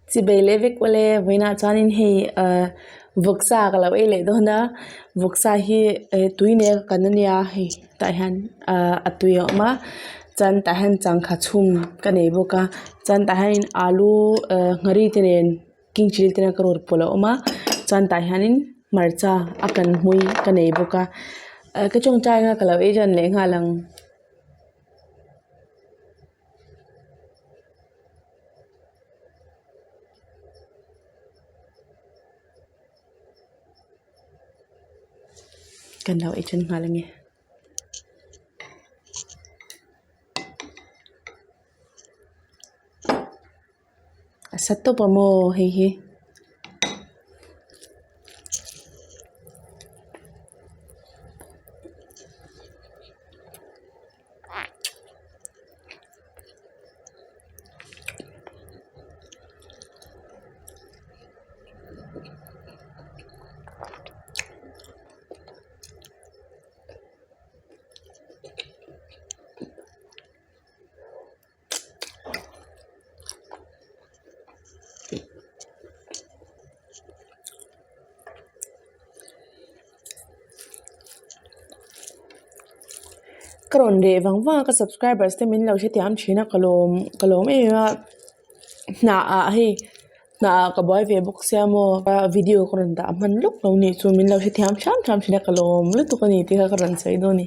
Chị bê lê vết qua lê với nạ cho nên hi vực xa cả lâu ấy lệ đó na vực xa hi túi nè cái này hi tại han túi mà chan tại han chẳng khát chum cái này bốc à chan tại han alu ngari tên king chili tên cái rồi polo mà chan tại han marcha akan hui cái này bốc à cái trong trai nga cái lâu ấy chân lệ nga lang cái lâu ấy chân nga lang nghe satu pa mo hi karon de wangwa ka subscribers te min lo she tiam thina kalom e na hi na ka boy ve book se mo video karon da man luk lo ni chu min lo she tiam cham thina kalom lu tu ka ni ti ka karon sai do ni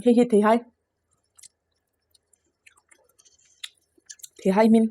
hi thì hay min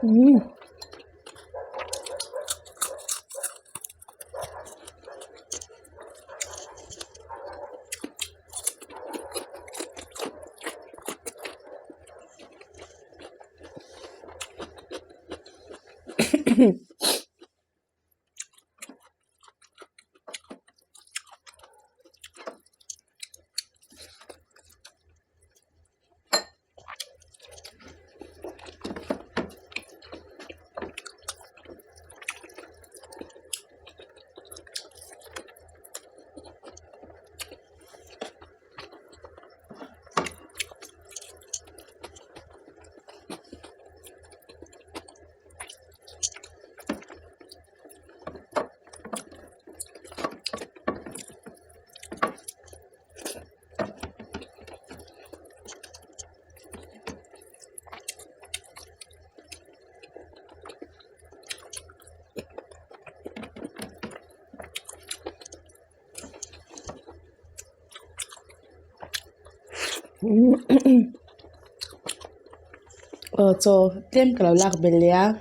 음. Cho tem kalau lak belia.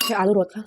Cái áo ruột ha.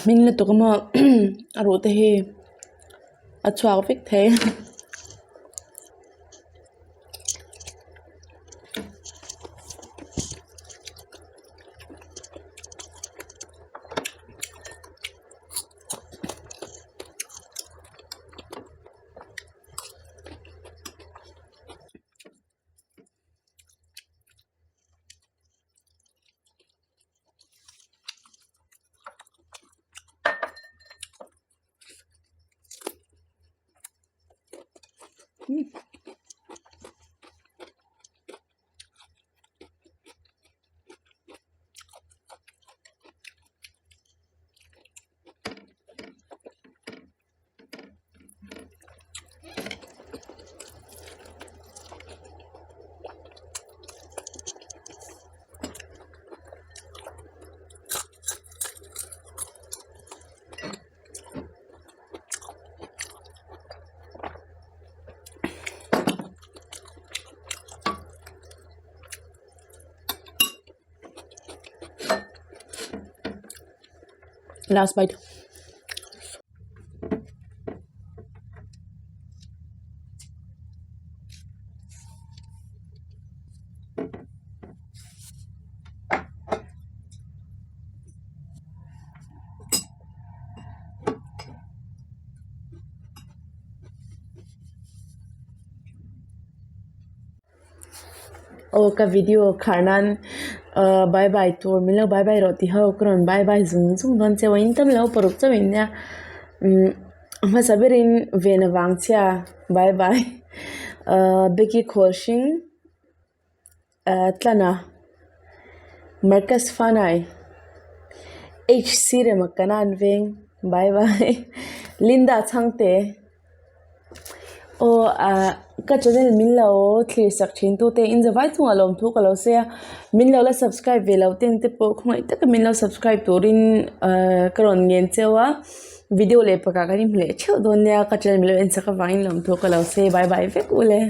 Mình là tụi mà rồi thì chua vích thế. Last bite. Ka video kharnan bye bye tour milo bye bye roti ho kron bye bye zung zung don che wain tam lo poruk chamin nya mà sabirin về na vàng chia bye bye Becky Khorshing tlana Marcus Fanai HC re makanan veng bye bye Linda Changte o ka channel min lo thlir sak thin tu te in zawai thunga lom thu ka lo se min lo la subscribe ve lo teng te po khongai tak min lo subscribe turin karon ngen chewa video le paka ka rim le cheu don ya ka channel min lo en saka wain lom thu ka lo se bye bye ve kule